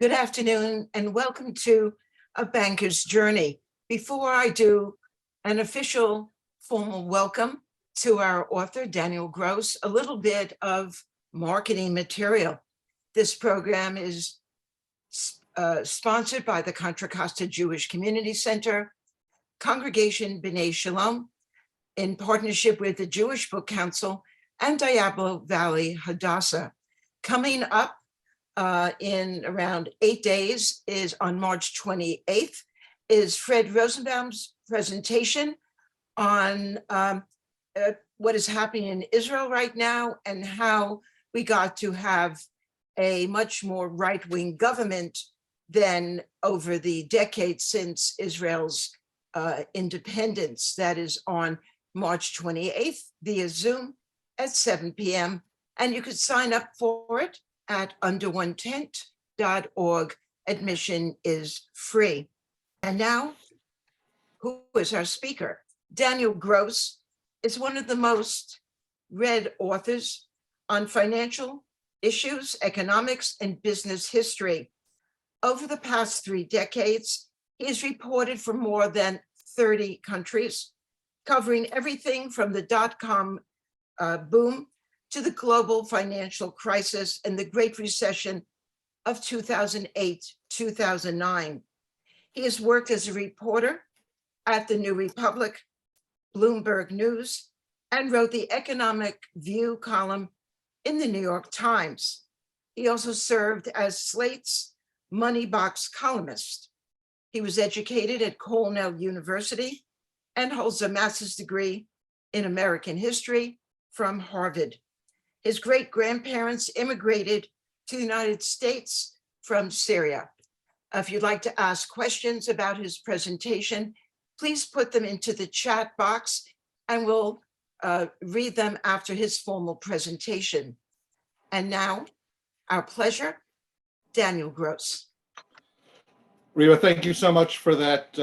Good afternoon and welcome to A Banker's Journey. Before I do an official formal welcome to our author, Daniel Gross, a little bit of marketing material. This program is sponsored by the Contra Costa Jewish Community Center, Congregation B'nai Shalom, in partnership with the Jewish Book Council and Diablo Valley Hadassah. Coming up in around 8 days is on March 28th is Fred Rosenbaum's presentation on what is happening in Israel right now and how we got to have a much more right-wing government than over the decades since Israel's independence. That is on March 28th via Zoom at 7 p.m. And you could sign up for it at underonetent.org. Admission is free. And now, who is our speaker? Daniel Gross is one of the most read authors on financial issues, economics, and business history. Over the past 3 decades, he has reported from more than 30 countries, covering everything from the dot-com boom to the global financial crisis and the Great Recession of 2008-2009. He has worked as a reporter at the New Republic, Bloomberg News, and wrote the Economic View column in the New York Times. He also served as Slate's Money Box columnist. He was educated at Cornell University and holds a master's degree in American history from Harvard. His great-grandparents immigrated to the United States from Syria. If you'd like to ask questions about his presentation, please put them into the chat box and we'll read them after his formal presentation. And now, our pleasure, Daniel Gross. Reva, thank you so much for that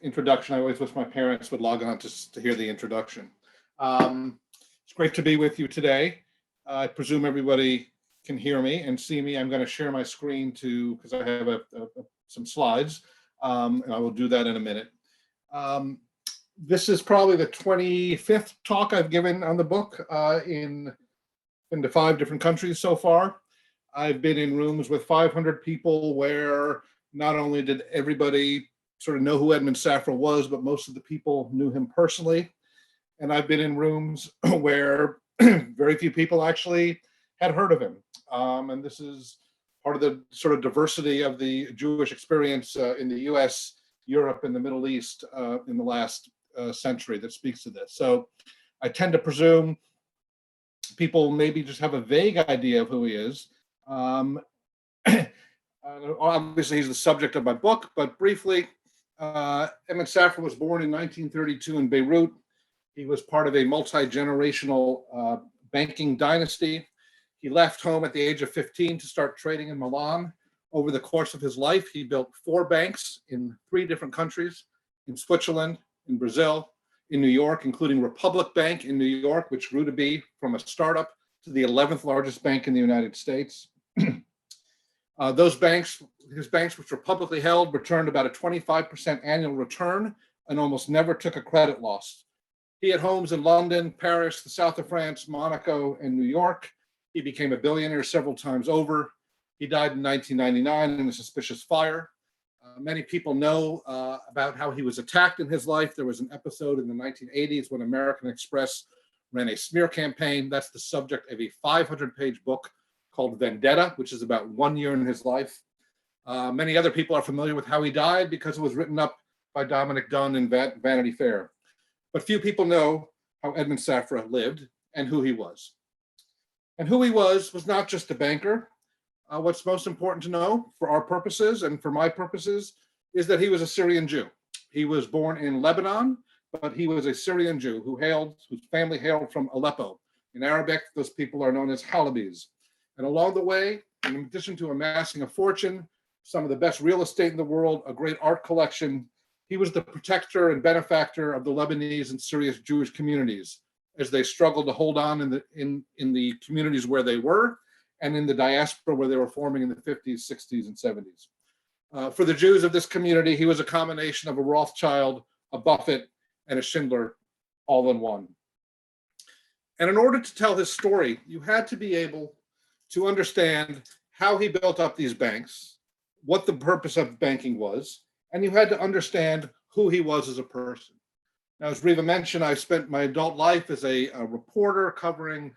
introduction. I always wish my parents would log on to hear the introduction. It's great to be with you today. I presume everybody can hear me and see me. I'm going to share my screen because I have some slides, and I will do that in a minute. This is probably the 25th talk I've given on the book into 5 different countries so far. I've been in rooms with 500 people where not only did everybody sort of know who Edmond Safra was, but most of the people knew him personally. And I've been in rooms where very few people actually had heard of him. And this is part of the sort of diversity of the Jewish experience in the US, Europe, and the Middle East in the last century that speaks to this. So I tend to presume people maybe just have a vague idea of who he is. Obviously, he's the subject of my book, but briefly, Edmond Safra was born in 1932 in Beirut. He was part of a multi-generational banking dynasty. He left home at the age of 15 to start trading in Milan. Over the course of his life, he built 4 banks in 3 different countries, in Switzerland, in Brazil, in New York, including Republic Bank in New York, which grew to be from a startup to the 11th largest bank in the United States. His banks, which were publicly held, returned about a 25% annual return and almost never took a credit loss. He had homes in London, Paris, the south of France, Monaco, and New York. He became a billionaire several times over. He died in 1999 in a suspicious fire. Many people know about how he was attacked in his life. There was an episode in the 1980s when American Express ran a smear campaign. That's the subject of a 500-page book called Vendetta, which is about 1 year in his life. Many other people are familiar with how he died because it was written up by Dominic Dunn in Vanity Fair. But few people know how Edmond Safra lived and who he was. And who he was not just a banker. What's most important to know for our purposes and for my purposes is that he was a Syrian Jew. He was born in Lebanon, but he was a Syrian Jew whose family hailed from Aleppo. In Arabic, those people are known as Halabis. And along the way, in addition to amassing a fortune, some of the best real estate in the world, a great art collection, he was the protector and benefactor of the Lebanese and Syrian Jewish communities as they struggled to hold on in the communities where they were, and in the diaspora where they were forming in the 50s, 60s, and 70s. For the Jews of this community, he was a combination of a Rothschild, a Buffett, and a Schindler all in one. And in order to tell his story, you had to be able to understand how he built up these banks, what the purpose of banking was, and you had to understand who he was as a person. Now, as Riva mentioned, I spent my adult life as a reporter covering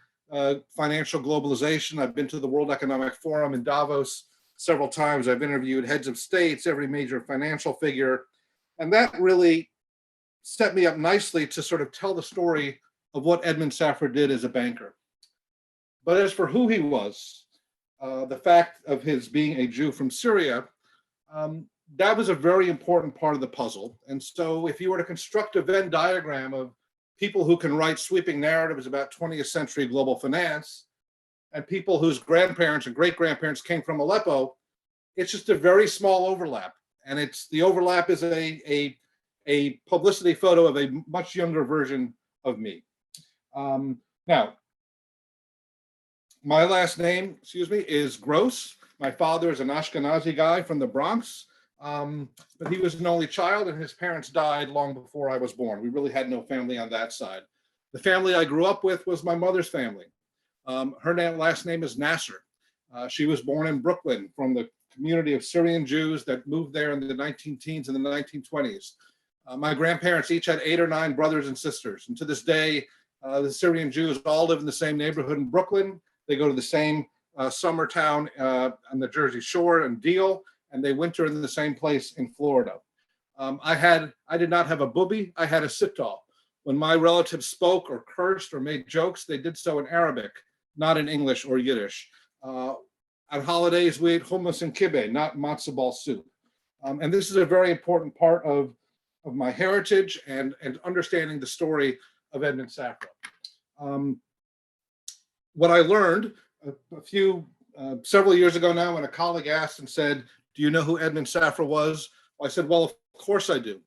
financial globalization. I've been to the World Economic Forum in Davos several times. I've interviewed heads of states, every major financial figure, and that really set me up nicely to sort of tell the story of what Edmond Safra did as a banker. But as for who he was, the fact of his being a Jew from Syria, that was a very important part of the puzzle. And so if you were to construct a Venn diagram of people who can write sweeping narratives about 20th century global finance and people whose grandparents and great-grandparents came from Aleppo, it's just a very small overlap. And the overlap is a publicity photo of a much younger version of me. Now, my last name, is Gross. My father is an Ashkenazi guy from the Bronx, but he was an only child and his parents died long before I was born. We really had no family on that side. The family I grew up with was my mother's family. Her last name is Nasser. She was born in Brooklyn from the community of Syrian Jews that moved there in the 19-teens and the 1920s. My grandparents each had 8 or 9 brothers and sisters. And to this day, the Syrian Jews all live in the same neighborhood in Brooklyn. They go to the same summer town on the Jersey Shore and Deal, and they winter in the same place in Florida. I did not have a booby, I had a sittal. When my relatives spoke or cursed or made jokes, they did so in Arabic, not in English or Yiddish. On holidays, we ate hummus and kibbeh, not matzo ball soup. And this is a very important part of my heritage and understanding the story of Edmond Safra. What I learned several years ago now, when a colleague asked and said, "Do you know who Edmond Safra was?" I said, "Well, of course I do.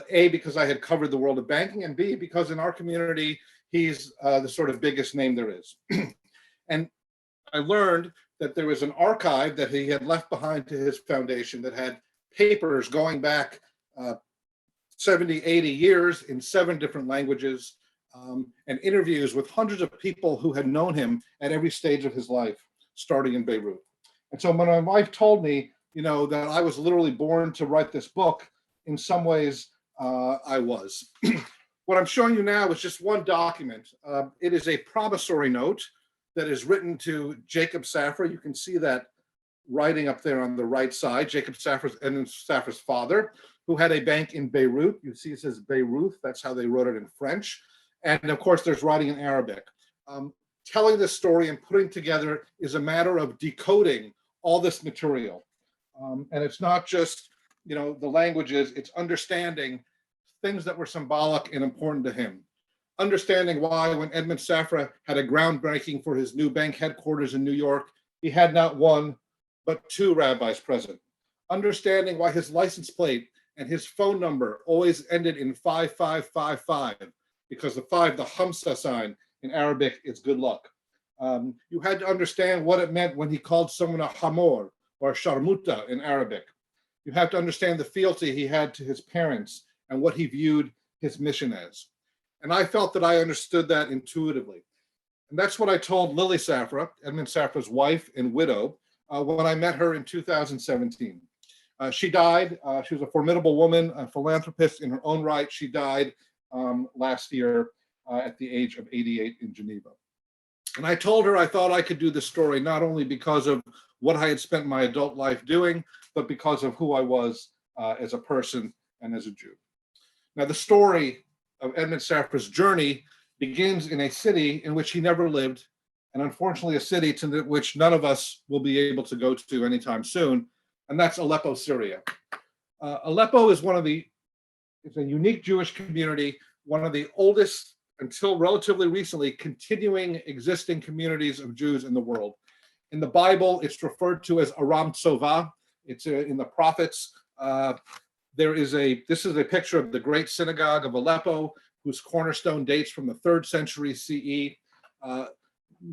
A, because I had covered the world of banking, and B, because in our community, he's the sort of biggest name there is." And I learned that there was an archive that he had left behind to his foundation that had papers going back 70, 80 years in 7 different languages, and interviews with hundreds of people who had known him at every stage of his life, starting in Beirut. And so when my wife told me, that I was literally born to write this book, in some ways, I was. What I'm showing you now is just one document. It is a promissory note that is written to Jacob Safra. You can see that writing up there on the right side. Jacob Safra's Edmond Safra's father, who had a bank in Beirut. You see it says Beirut. That's how they wrote it in French. And of course, there's writing in Arabic. Telling this story and putting together is a matter of decoding all this material. And it's not just, the languages, it's understanding things that were symbolic and important to him. Understanding why when Edmond Safra had a groundbreaking for his new bank headquarters in New York, he had not 1, but 2 rabbis present. Understanding why his license plate and his phone number always ended in 5555, because the 5, the Hamsa sign in Arabic, is good luck. You had to understand what it meant when he called someone a hamor or sharmuta in Arabic. You have to understand the fealty he had to his parents and what he viewed his mission as. And I felt that I understood that intuitively. And that's what I told Lily Safra, Edmond Safra's wife and widow, when I met her in 2017. She died. She was a formidable woman, a philanthropist in her own right. She died last year at the age of 88 in Geneva. And I told her I thought I could do this story not only because of what I had spent my adult life doing, but because of who I was as a person and as a Jew. Now, the story of Edmond Safra's journey begins in a city in which he never lived, and unfortunately a city to which none of us will be able to go to anytime soon, and that's Aleppo, Syria. Aleppo is it's a unique Jewish community, one of the oldest, until relatively recently, continuing existing communities of Jews in the world. In the Bible, it's referred to as Aram Tsova. It's in the prophets. This is a picture of the great synagogue of Aleppo, whose cornerstone dates from the 3rd century CE.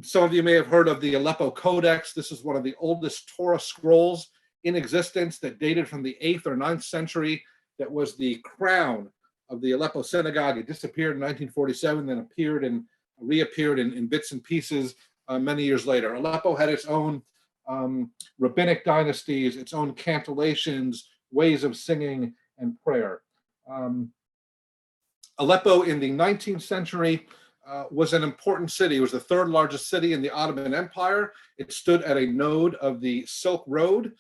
Some of you may have heard of the Aleppo Codex. This is one of the oldest Torah scrolls in existence that dated from the 8th or 9th century. That was the crown of the Aleppo synagogue. It disappeared in 1947, then appeared and reappeared in bits and pieces many years later. Aleppo had its own rabbinic dynasties, its own cantillations, ways of singing and prayer. Aleppo in the 19th century was an important city. It was the third largest city in the Ottoman Empire. It stood at a node of the Silk Road.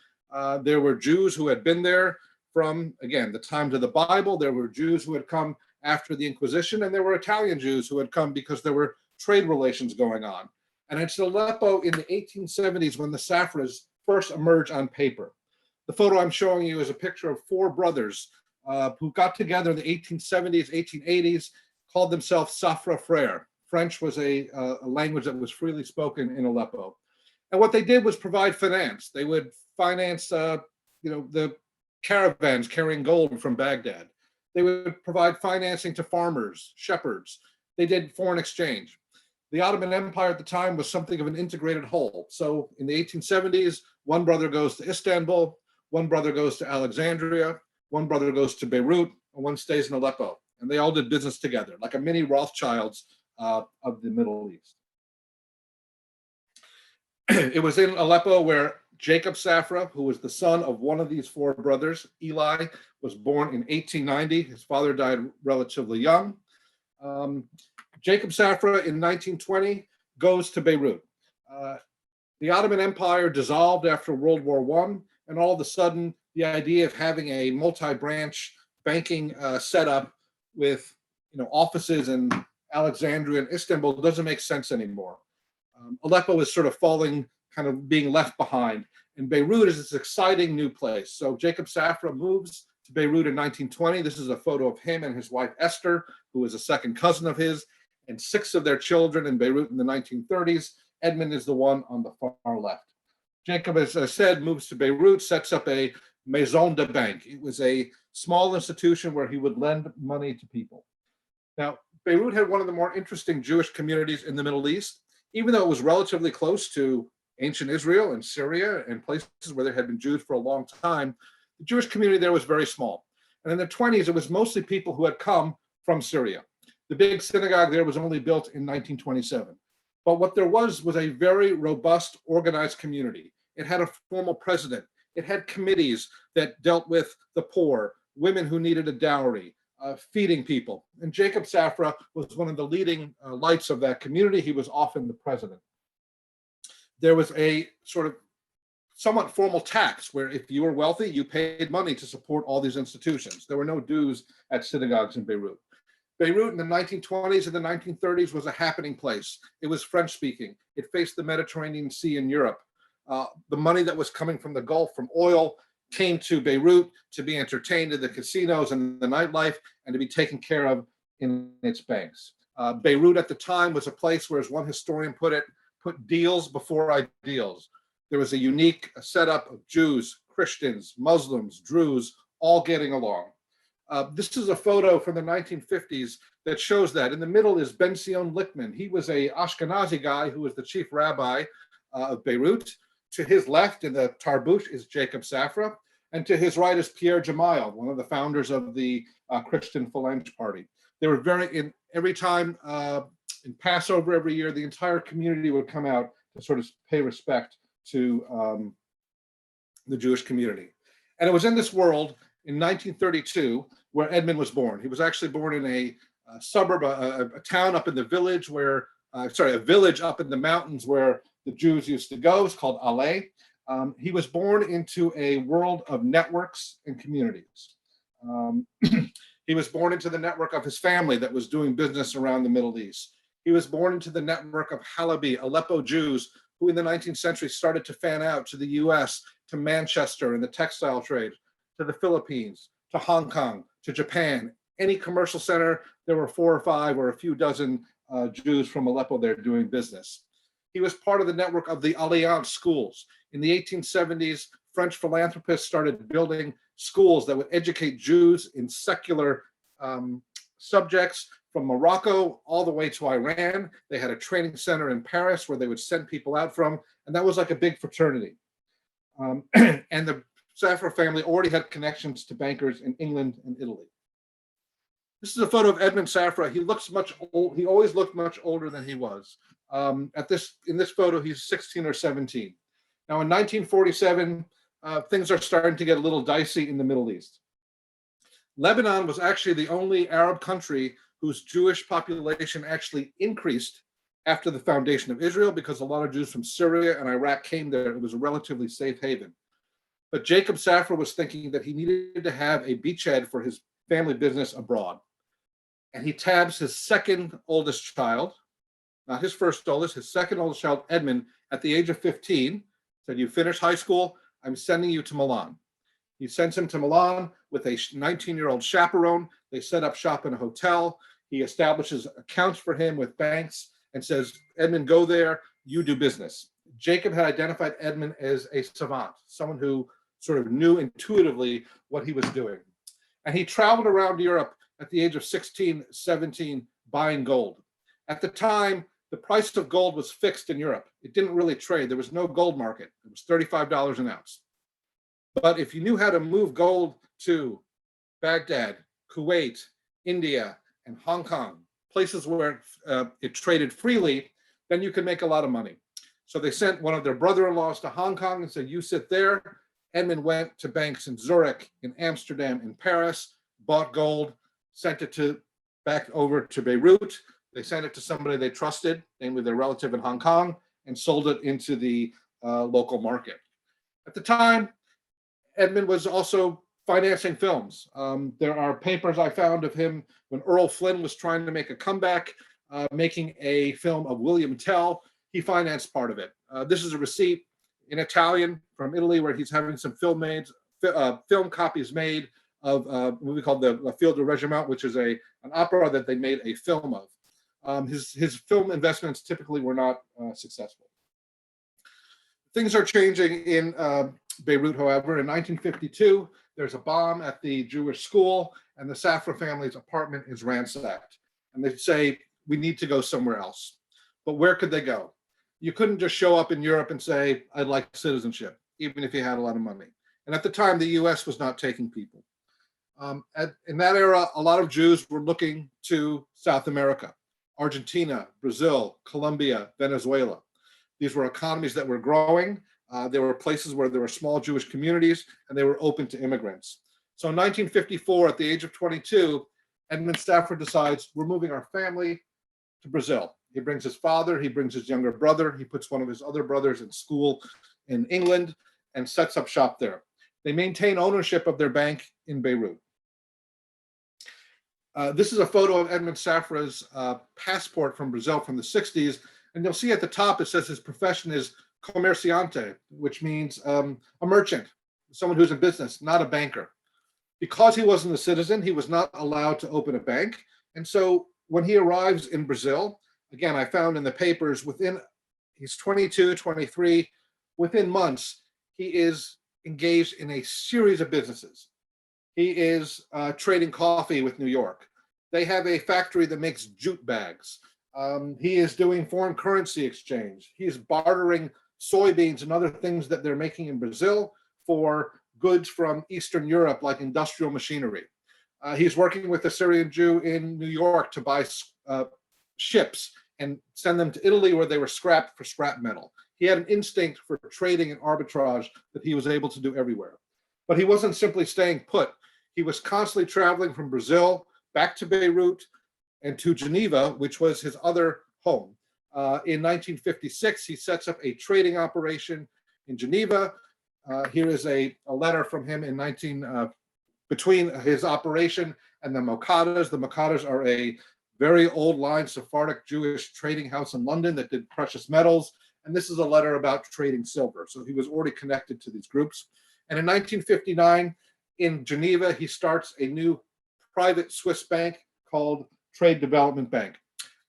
There were Jews who had been there from, again, the times of the Bible. There were Jews who had come after the Inquisition, and there were Italian Jews who had come because there were trade relations going on. And it's Aleppo in the 1870s when the Safras first emerged on paper. The photo I'm showing you is a picture of four brothers who got together in the 1870s, 1880s, called themselves Safra Frere. French was a language that was freely spoken in Aleppo. And what they did was provide finance. They would finance the caravans carrying gold from Baghdad. They would provide financing to farmers, shepherds. They did foreign exchange. The Ottoman Empire at the time was something of an integrated whole. So in the 1870s, one brother goes to Istanbul, one brother goes to Alexandria, one brother goes to Beirut, and one stays in Aleppo. And they all did business together, like a mini Rothschilds of the Middle East. It was in Aleppo where Jacob Safra, who was the son of one of these four brothers, Eli, was born in 1890. His father died relatively young. Jacob Safra in 1920 goes to Beirut. The Ottoman Empire dissolved after World War I, and all of a sudden, the idea of having a multi-branch banking setup with offices in Alexandria and Istanbul doesn't make sense anymore. Aleppo is sort of falling, kind of being left behind. And Beirut is this exciting new place. So Jacob Safra moves to Beirut in 1920. This is a photo of him and his wife Esther, who is a second cousin of his, and 6 of their children in Beirut in the 1930s. Edmond is the one on the far left. Jacob, as I said, moves to Beirut, sets up a maison de banque. It was a small institution where he would lend money to people. Now, Beirut had one of the more interesting Jewish communities in the Middle East, even though it was relatively close to ancient Israel and Syria and places where there had been Jews for a long time. The Jewish community there was very small. And in the 20s, it was mostly people who had come from Syria. The big synagogue there was only built in 1927. But what there was a very robust, organized community. It had a formal president. It had committees that dealt with the poor, women who needed a dowry, feeding people. And Jacob Safra was one of the leading lights of that community. He was often the president. There was a sort of somewhat formal tax where if you were wealthy, you paid money to support all these institutions. There were no dues at synagogues in Beirut. Beirut in the 1920s and the 1930s was a happening place. It was French speaking. It faced the Mediterranean Sea in Europe. The money that was coming from the Gulf from oil came to Beirut to be entertained in the casinos and the nightlife and to be taken care of in its banks. Beirut at the time was a place where, as one historian put it, put deals before ideals. There was a unique setup of Jews, Christians, Muslims, Druze, all getting along. This is a photo from the 1950s that shows that. In the middle is Ben Zion Lichtman. He was a Ashkenazi guy who was the chief rabbi of Beirut. To his left in the Tarbush is Jacob Safra, and to his right is Pierre Gemayel, one of the founders of the Christian Phalange Party. They were every time in Passover every year, the entire community would come out to sort of pay respect to the Jewish community. And it was in this world in 1932 where Edmond was born. He was actually born in a suburb, a town up in the village where, a village up in the mountains where the Jews used to go. It's called Aleppo. He was born into a world of networks and communities. He was born into the network of his family that was doing business around the Middle East. He was born into the network of Halabi, Aleppo Jews, who in the 19th century started to fan out to the US, to Manchester and the textile trade, to the Philippines, to Hong Kong, to Japan. Any commercial center, there were 4 or 5 or a few dozen Jews from Aleppo there doing business. He was part of the network of the Alliance schools. In the 1870s, French philanthropists started building schools that would educate Jews in secular subjects from Morocco all the way to Iran. They had a training center in Paris where they would send people out from, and that was like a big fraternity. And the Safra family already had connections to bankers in England and Italy. This is a photo of Edmond Safra. He looks much old. He always looked much older than he was. In this photo, he's 16 or 17. Now, in 1947, things are starting to get a little dicey in the Middle East. Lebanon was actually the only Arab country whose Jewish population actually increased after the foundation of Israel, because a lot of Jews from Syria and Iraq came there. It was a relatively safe haven. But Jacob Safra was thinking that he needed to have a beachhead for his family business abroad. And he tabs his second oldest child, not his first oldest, his second oldest child, Edmond, at the age of 15, said, "You finish high school, I'm sending you to Milan." He sends him to Milan with a 19-year-old chaperone. They set up shop in a hotel. He establishes accounts for him with banks and says, "Edmond, go there, you do business." Jacob had identified Edmond as a savant, someone who sort of knew intuitively what he was doing. And he traveled around Europe at the age of 16, 17, buying gold. At the time, the price of gold was fixed in Europe. It didn't really trade. There was no gold market. It was $35 an ounce. But if you knew how to move gold to Baghdad, Kuwait, India, and Hong Kong, places where it traded freely, then you could make a lot of money. So they sent one of their brother-in-laws to Hong Kong and said, "You sit there." Edmond went to banks in Zurich, in Amsterdam, in Paris, bought gold, sent it back over to Beirut. They sent it to somebody they trusted, namely their relative in Hong Kong, and sold it into the local market. At the time, Edmond was also financing films. There are papers I found of him when Earl Flynn was trying to make a comeback, making a film of William Tell. He financed part of it. This is a receipt in Italian from Italy where he's having some film copies made of a movie called The La Field du Regiment, which is an opera that they made a film of. His film investments typically were not successful. Things are changing in Beirut, however. In 1952, there's a bomb at the Jewish school, and the Safra family's apartment is ransacked. And they say, "We need to go somewhere else." But where could they go? You couldn't just show up in Europe and say, "I'd like citizenship," even if you had a lot of money. And at the time, the US was not taking people. In that era, a lot of Jews were looking to South America, Argentina, Brazil, Colombia, Venezuela. These were economies that were growing. There were places where there were small Jewish communities, and they were open to immigrants. So in 1954, at the age of 22, Edmond Safra decides, "We're moving our family to Brazil." He brings his father, he brings his younger brother, he puts one of his other brothers in school in England and sets up shop there. They maintain ownership of their bank in Beirut. This is a photo of Edmond Safra's passport from Brazil from the 60s. And you'll see at the top, it says his profession is comerciante, which means a merchant, someone who's in business, not a banker. Because he wasn't a citizen, he was not allowed to open a bank. And so when he arrives in Brazil, again, I found in the papers, he's 22, 23, within months, he is engaged in a series of businesses. He is trading coffee with New York. They have a factory that makes jute bags. He is doing foreign currency exchange. He is bartering soybeans and other things that they're making in Brazil for goods from Eastern Europe, like industrial machinery. He's working with a Syrian Jew in New York to buy ships and send them to Italy, where they were scrapped for scrap metal. He had an instinct for trading and arbitrage that he was able to do everywhere. But he wasn't simply staying put. He was constantly traveling from Brazil back to Beirut and to Geneva, which was his other home. In 1956, he sets up a trading operation in Geneva. Here is a letter from him between his operation and the Mokadas. The Mokadas are a very old line Sephardic Jewish trading house in London that did precious metals. And this is a letter about trading silver. So he was already connected to these groups. And in 1959, in Geneva, he starts a new private Swiss bank called Trade Development Bank.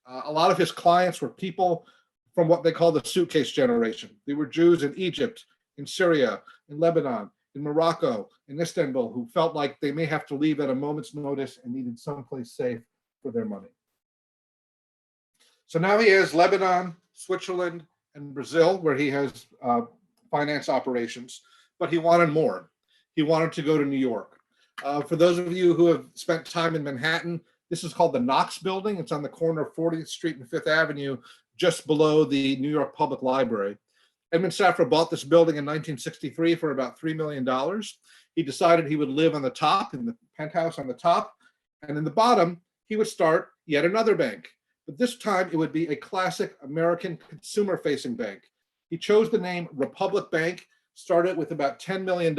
A lot of his clients were people from what they call the suitcase generation. They were Jews in Egypt, in Syria, in Lebanon, in Morocco, in Istanbul, who felt like they may have to leave at a moment's notice and needed someplace safe for their money. So now he has Lebanon, Switzerland, and Brazil, where he has finance operations, but he wanted more. He wanted to go to New York. For those of you who have spent time in Manhattan, this is called the Knox Building. It's on the corner of 40th Street and Fifth Avenue, just below the New York Public Library. Edmond Safra bought this building in 1963 for about $3 million. He decided he would live on the top, in the penthouse on the top, and in the bottom, he would start yet another bank. But this time, it would be a classic American consumer-facing bank. He chose the name Republic Bank, started with about $10 million,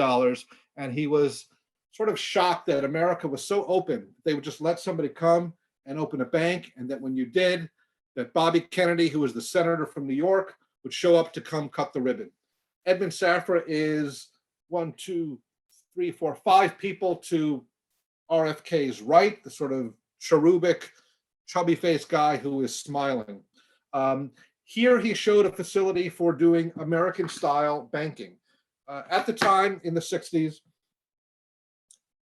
and he was sort of shocked that America was so open. They would just let somebody come and open a bank, and that when you did, that Bobby Kennedy, who was the senator from New York, would show up to come cut the ribbon. Edmond Safra is 5 people to RFK's right, the sort of cherubic, chubby-faced guy who is smiling. Here he showed a facility for doing American-style banking. At the time, in the 60s,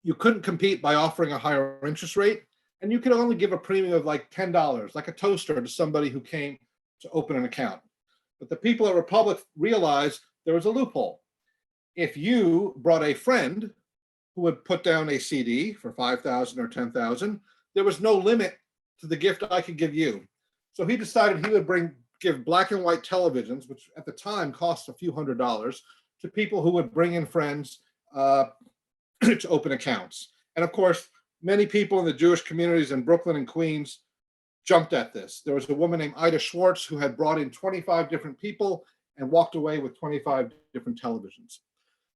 you couldn't compete by offering a higher interest rate, and you could only give a premium of like $10, like a toaster, to somebody who came to open an account. But the people at Republic realized there was a loophole. If you brought a friend who would put down a CD for $5,000 or $10,000, there was no limit to the gift I could give you. So he decided he would give black and white televisions, which at the time cost a few $100s, to people who would bring in friends to open accounts. And of course, many people in the Jewish communities in Brooklyn and Queens jumped at this. There was a woman named Ida Schwartz who had brought in 25 different people and walked away with 25 different televisions.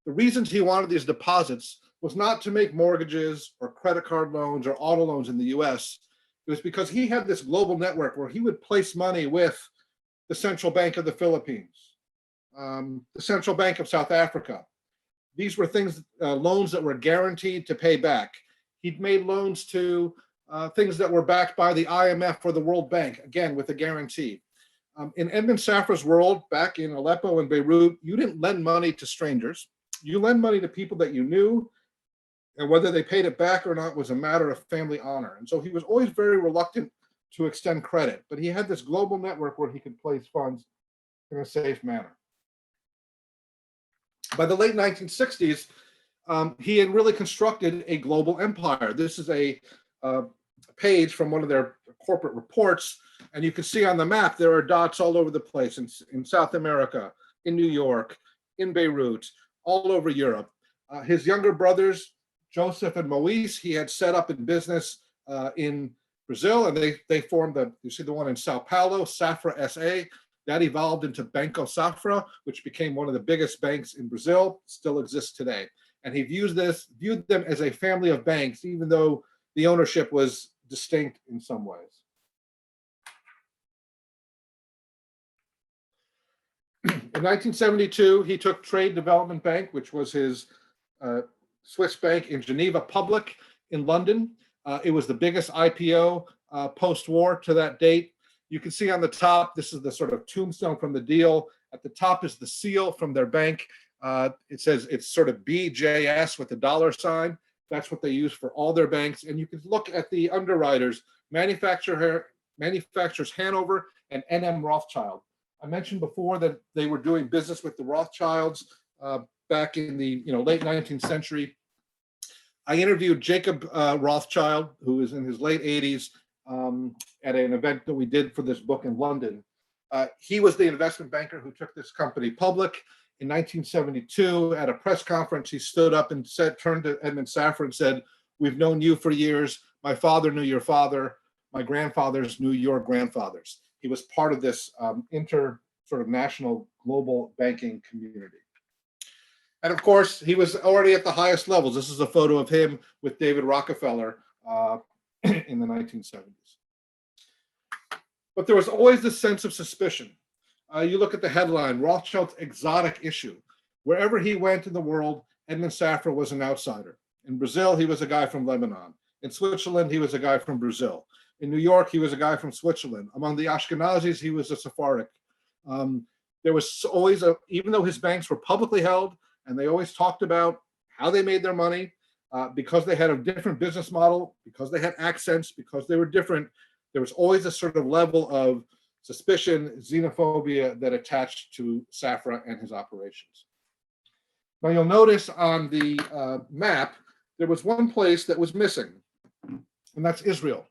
The reasons he wanted these deposits was not to make mortgages or credit card loans or auto loans in the US. It was because he had this global network where he would place money with the Central Bank of the Philippines, the Central Bank of South Africa. These were things, loans that were guaranteed to pay back. He'd made loans to things that were backed by the IMF or the World Bank, again, with a guarantee. In Edmond Safra's world, back in Aleppo and Beirut, you didn't lend money to strangers. You lend money to people that you knew, and whether they paid it back or not was a matter of family honor. And so he was always very reluctant to extend credit, but he had this global network where he could place funds in a safe manner. By the late 1960s, he had really constructed a global empire. This is a page from one of their corporate reports, and you can see on the map there are dots all over the place in South America, in New York, in Beirut, all over Europe. His younger brothers, Joseph and Moise, he had set up in business in Brazil, and they formed you see the one in Sao Paulo, Safra SA. That evolved into Banco Safra, which became one of the biggest banks in Brazil, still exists today. And he viewed them as a family of banks, even though the ownership was distinct in some ways. In 1972, he took Trade Development Bank, which was his Swiss bank, in Geneva public in London. It was the biggest IPO post-war to that date. You can see on the top, this is the sort of tombstone from the deal. At the top is the seal from their bank. It says it's sort of BJS with a dollar sign. That's what they use for all their banks. And you can look at the underwriters, manufacturers Hanover and NM Rothschild. I mentioned before that they were doing business with the Rothschilds back in the late 19th century. I interviewed Jacob Rothschild, who is in his late 80s, at an event that we did for this book in London. He was the investment banker who took this company public. In 1972, at a press conference, he stood up and turned to Edmond Safra and said, "We've known you for years. My father knew your father. My grandfathers knew your grandfathers." He was part of this sort of national global banking community. And of course, he was already at the highest levels. This is a photo of him with David Rockefeller in the 1970s. But there was always this sense of suspicion. You look at the headline, Rothschild's exotic issue. Wherever he went in the world, Edmond Safra was an outsider. In Brazil, he was a guy from Lebanon. In Switzerland, he was a guy from Brazil. In New York, he was a guy from Switzerland. Among the Ashkenazis, he was a Sephardic. There was always even though his banks were publicly held, and they always talked about how they made their money, because they had a different business model, because they had accents, because they were different, there was always a sort of level of suspicion, xenophobia that attached to Safra and his operations. Now you'll notice on the map, there was one place that was missing, and that's Israel.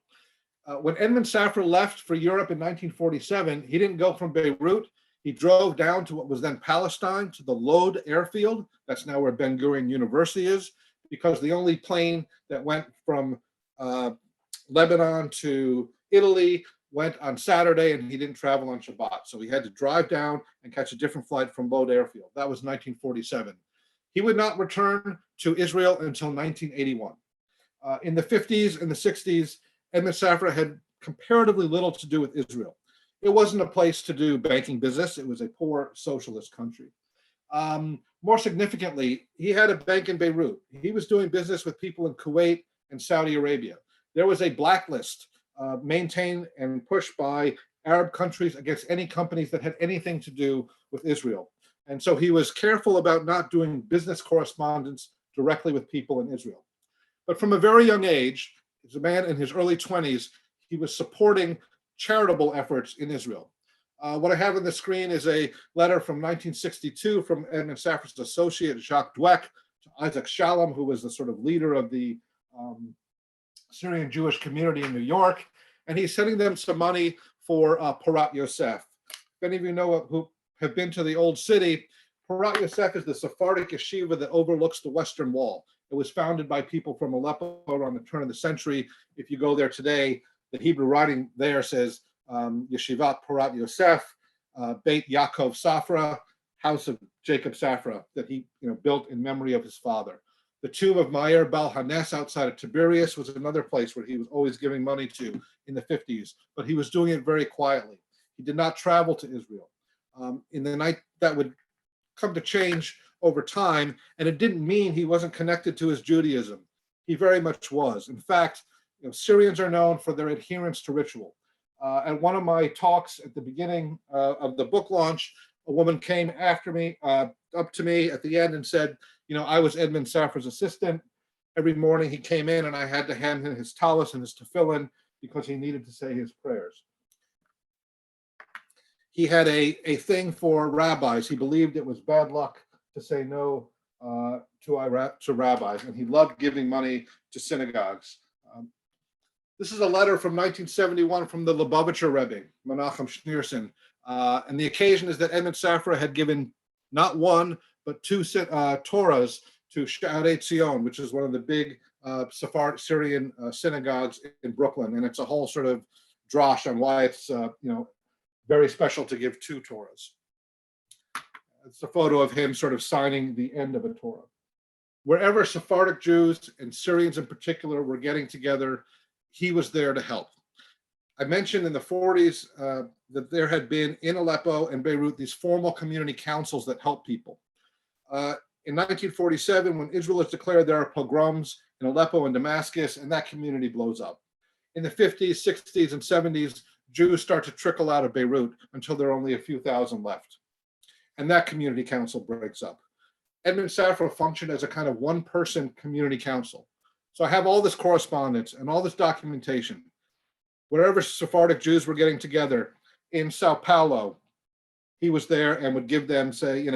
When Edmond Safra left for Europe in 1947, he didn't go from Beirut. He drove down to what was then Palestine, to the Lod airfield. That's now where Ben Gurion University is, because the only plane that went from Lebanon to Italy went on Saturday, and he didn't travel on Shabbat. So he had to drive down and catch a different flight from Lod airfield. That was 1947. He would not return to Israel until 1981. In the 50s and the 60s, Edmond Safra had comparatively little to do with Israel. It wasn't a place to do banking business. It was a poor socialist country. More significantly, he had a bank in Beirut. He was doing business with people in Kuwait and Saudi Arabia. There was a blacklist maintained and pushed by Arab countries against any companies that had anything to do with Israel. And so he was careful about not doing business correspondence directly with people in Israel. But from a very young age, as a man in his early 20s, he was supporting charitable efforts in Israel. What I have on the screen is a letter from 1962 from Edmond Safra's associate, Jacques Dweck, to Isaac Shalom, who was the sort of leader of the Syrian Jewish community in New York. And he's sending them some money for Porat Yosef. If any of you know who have been to the old city, Porat Yosef is the Sephardic yeshiva that overlooks the Western Wall. It was founded by people from Aleppo around the turn of the century. If you go there today, the Hebrew writing there says Yeshivat Porat Yosef, Beit Yaakov Safra, house of Jacob Safra, that he built in memory of his father. The tomb of Meir Bal Hanes outside of Tiberias was another place where he was always giving money to in the 50s, but he was doing it very quietly. He did not travel to Israel. In the night that would come to change over time, and it didn't mean he wasn't connected to his Judaism. He very much was. In fact, Syrians are known for their adherence to ritual. At one of my talks at the beginning of the book launch, a woman came after me, up to me at the end and said, I was Edmond Safra's assistant. Every morning he came in and I had to hand him his tallis and his tefillin because he needed to say his prayers. He had a thing for rabbis. He believed it was bad luck to say no to rabbis, and he loved giving money to synagogues. This is a letter from 1971 from the Lubavitcher Rebbe, Menachem Schneerson. And the occasion is that Edmond Safra had given not one, but two Torahs to Sha'arei Tzion, which is one of the big Sephardic Syrian synagogues in Brooklyn. And it's a whole sort of drosh on why it's very special to give two Torahs. It's a photo of him sort of signing the end of a Torah. Wherever Sephardic Jews and Syrians in particular were getting together, he was there to help. I mentioned in the 40s that there had been in Aleppo and Beirut these formal community councils that help people. In 1947, when Israel is declared, there are pogroms in Aleppo and Damascus, and that community blows up. In the 50s, 60s, and 70s, Jews start to trickle out of Beirut until there are only a few thousand left. And that community council breaks up. Edmond Safra functioned as a kind of one-person community council. So I have all this correspondence and all this documentation. Wherever Sephardic Jews were getting together in Sao Paulo, he was there and would give them, say,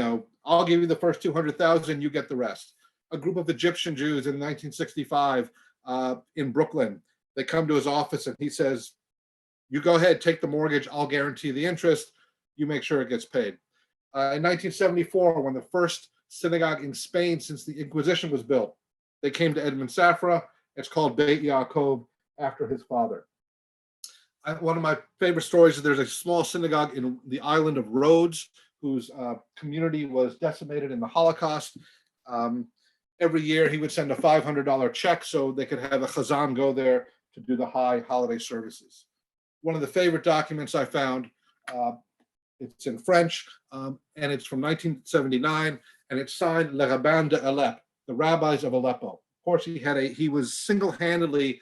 I'll give you the first 200,000, you get the rest. A group of Egyptian Jews in 1965 in Brooklyn, they come to his office and he says, you go ahead, take the mortgage, I'll guarantee the interest, you make sure it gets paid. In 1974, when the first synagogue in Spain since the Inquisition was built, they came to Edmond Safra. It's called Beit Yaakov, after his father. One of my favorite stories is there's a small synagogue in the island of Rhodes, whose community was decimated in the Holocaust. Every year he would send a $500 check so they could have a chazan go there to do the high holiday services. One of the favorite documents I found, it's in French, and it's from 1979, and it's signed Le Rabbin de Aleppo, the rabbis of Aleppo. Of course, he was single-handedly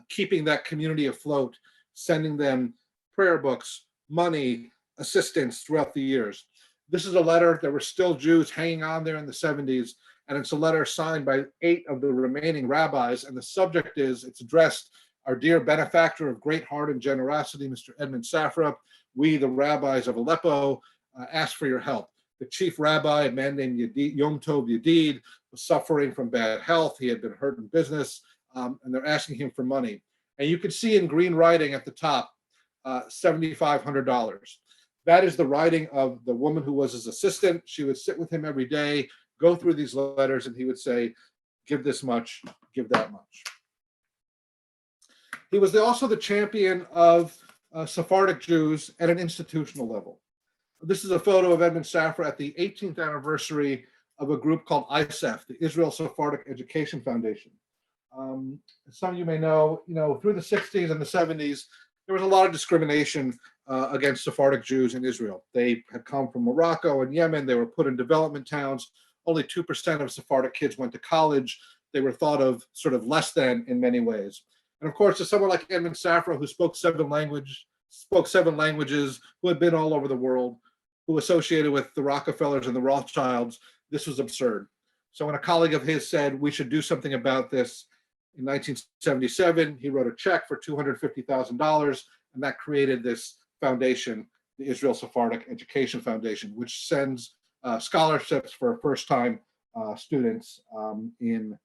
keeping that community afloat, sending them prayer books, money, assistance throughout the years. This is a letter. There were still Jews hanging on there in the 70s, and it's a letter signed by 8 of the remaining rabbis, and the subject is, it's addressed Our dear benefactor of great heart and generosity, Mr. Edmond Safra, we, the rabbis of Aleppo, ask for your help. The chief rabbi, a man named Yom Tov Yedid, was suffering from bad health. He had been hurt in business, and they're asking him for money. And you can see in green writing at the top, $7,500. That is the writing of the woman who was his assistant. She would sit with him every day, go through these letters, and he would say, give this much, give that much. He was also the champion of Sephardic Jews at an institutional level. This is a photo of Edmond Safra at the 18th anniversary of a group called ISEF, the Israel Sephardic Education Foundation. Some of you may know, through the 60s and the 70s, there was a lot of discrimination against Sephardic Jews in Israel. They had come from Morocco and Yemen. They were put in development towns. Only 2% of Sephardic kids went to college. They were thought of sort of less than in many ways. And of course, to someone like Edmond Safra, who spoke seven languages, who had been all over the world, who associated with the Rockefellers and the Rothschilds, this was absurd. So when a colleague of his said, we should do something about this, in 1977, he wrote a check for $250,000, and that created this foundation, the Israel Sephardic Education Foundation, which sends scholarships for first-time students in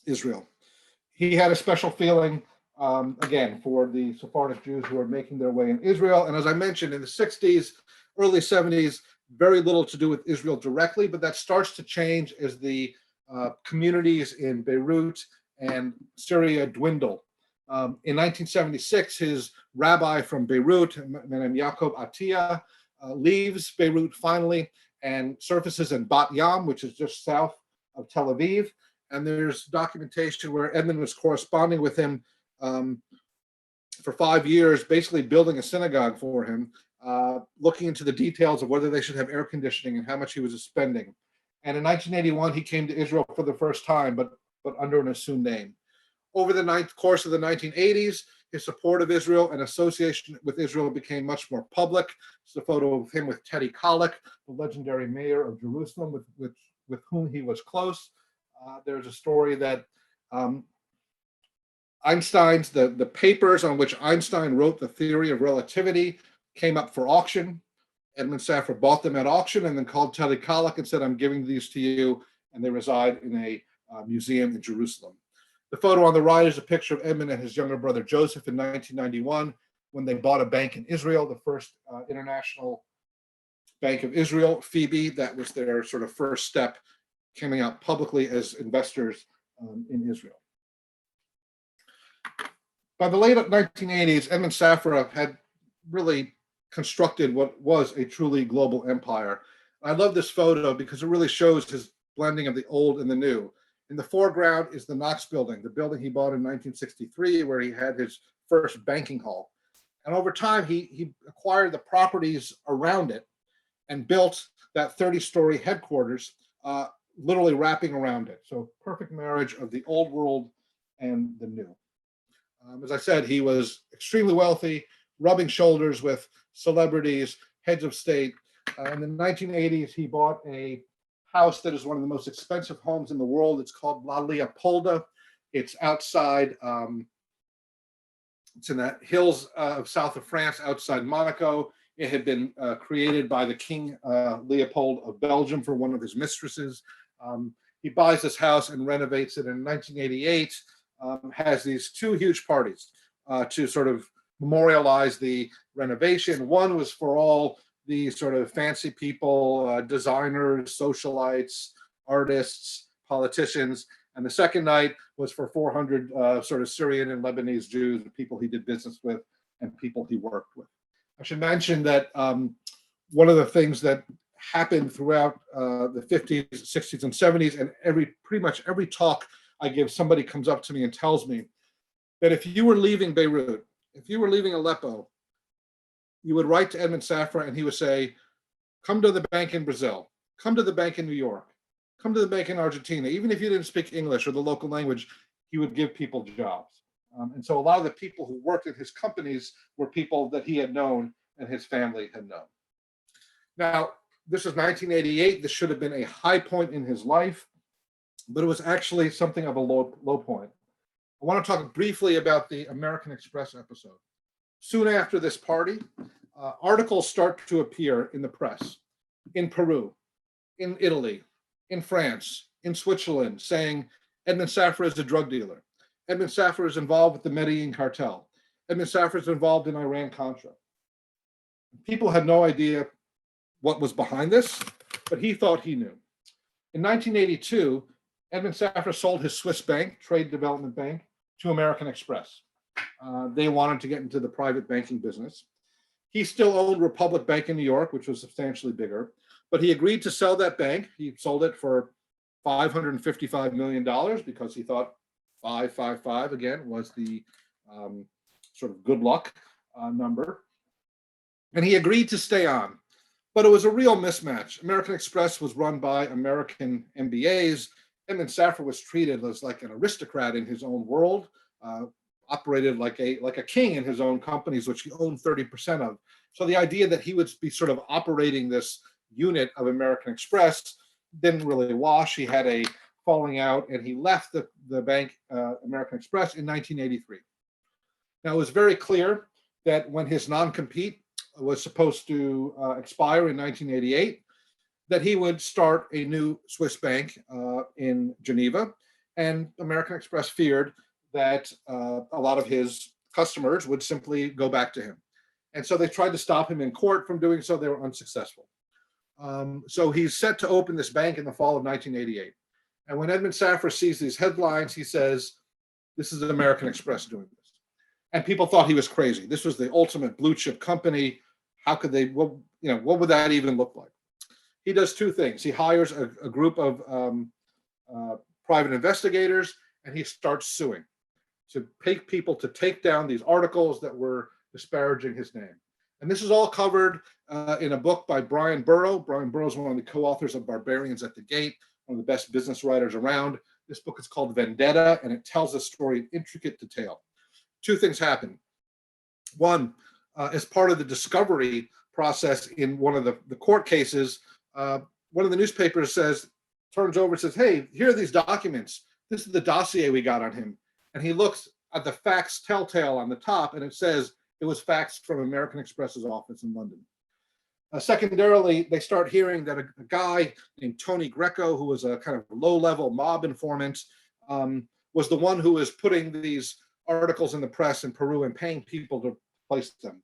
Israel. He had a special feeling, again, for the Sephardic Jews who are making their way in Israel. And as I mentioned, in the 60s, early 70s, very little to do with Israel directly, but that starts to change as the communities in Beirut and Syria dwindle. In 1976, his rabbi from Beirut, named Yaakov Atiyah, leaves Beirut finally and surfaces in Bat Yam, which is just south of Tel Aviv. And there's documentation where Edmond was corresponding with him for 5 years, basically building a synagogue for him, looking into the details of whether they should have air conditioning and how much he was spending. And in 1981, he came to Israel for the first time, but under an assumed name. Over the course of the 1980s, his support of Israel and association with Israel became much more public. It's a photo of him with Teddy Kollek, the legendary mayor of Jerusalem, with whom he was close. There's a story that Einstein's, the papers on which Einstein wrote the theory of relativity came up for auction. Edmond Safra bought them at auction and then called Teddy Kollek and said, I'm giving these to you. And they reside in a museum in Jerusalem. The photo on the right is a picture of Edmond and his younger brother Joseph in 1991 when they bought a bank in Israel, the first international bank of Israel, Phoebe. That was their sort of first step coming out publicly as investors in Israel. By the late 1980s, Edmond Safra had really constructed what was a truly global empire. I love this photo because it really shows his blending of the old and the new. In the foreground is the Knox building, the building he bought in 1963, where he had his first banking hall. And over time, he acquired the properties around it and built that 30-story headquarters, literally wrapping around it. So perfect marriage of the old world and the new. As I said, he was extremely wealthy, rubbing shoulders with celebrities, heads of state. In the 1980s, he bought a house that is one of the most expensive homes in the world. It's called La Leopolda. It's outside, it's in the hills of south of France, outside Monaco. It had been created by the King Leopold of Belgium for one of his mistresses. He buys this house and renovates it in 1988, has these two huge parties to sort of memorialize the renovation. One was for all the sort of fancy people, designers, socialites, artists, politicians. And the second night was for 400 sort of Syrian and Lebanese Jews, the people he did business with and people he worked with. I should mention that one of the things that happened throughout the 50s, 60s, and 70s, and pretty much every talk I give, somebody comes up to me and tells me that if you were leaving Beirut, if you were leaving Aleppo, you would write to Edmond Safra and he would say, come to the bank in Brazil, come to the bank in New York, come to the bank in Argentina. Even if you didn't speak English or the local language, he would give people jobs. And so a lot of the people who worked in his companies were people that he had known and his family had known. Now, this was 1988. This should have been a high point in his life, but it was actually something of a low point. I want to talk briefly about the American Express episode. Soon after this party, articles start to appear in the press in Peru, in Italy, in France, in Switzerland, saying Edmond Safra is a drug dealer. Edmond Safra is involved with the Medellin cartel. Edmond Safra is involved in Iran-Contra. People had no idea what was behind this, but he thought he knew. In 1982, Edmond Safra sold his Swiss bank, Trade Development Bank, to American Express. They wanted to get into the private banking business. He still owned Republic Bank in New York, which was substantially bigger, but he agreed to sell that bank. He sold it for $555 million because he thought 555 again was the sort of good luck number. And he agreed to stay on, but it was a real mismatch. American Express was run by American MBAs. Edmond Safra was treated as like an aristocrat in his own world, operated like a king in his own companies, which he owned 30% of. So the idea that he would be sort of operating this unit of American Express didn't really wash. He had a falling out, and he left the bank, American Express, in 1983. Now, it was very clear that when his non-compete was supposed to expire in 1988, that he would start a new Swiss bank in Geneva, and American Express feared that a lot of his customers would simply go back to him. And so they tried to stop him in court from doing so. They were unsuccessful. So he's set to open this bank in the fall of 1988. And when Edmond Safra sees these headlines, he says, "This is American Express doing this." And people thought he was crazy. This was the ultimate blue chip company. How could they, what would that even look like? He does two things. He hires a group of private investigators, and he starts suing to pay people to take down these articles that were disparaging his name. And this is all covered in a book by Brian Burrow. Brian Burrow is one of the co-authors of Barbarians at the Gate, one of the best business writers around. This book is called Vendetta, and it tells the story in intricate detail. Two things happen. One, as part of the discovery process in one of the court cases, one of the newspapers turns over and says, "Hey, here are these documents. This is the dossier we got on him." And he looks at the facts telltale on the top, and it says it was facts from American Express's office in London. Secondarily, they start hearing that a guy named Tony Greco, who was a kind of low-level mob informant, was the one who was putting these articles in the press in Peru and paying people to place them.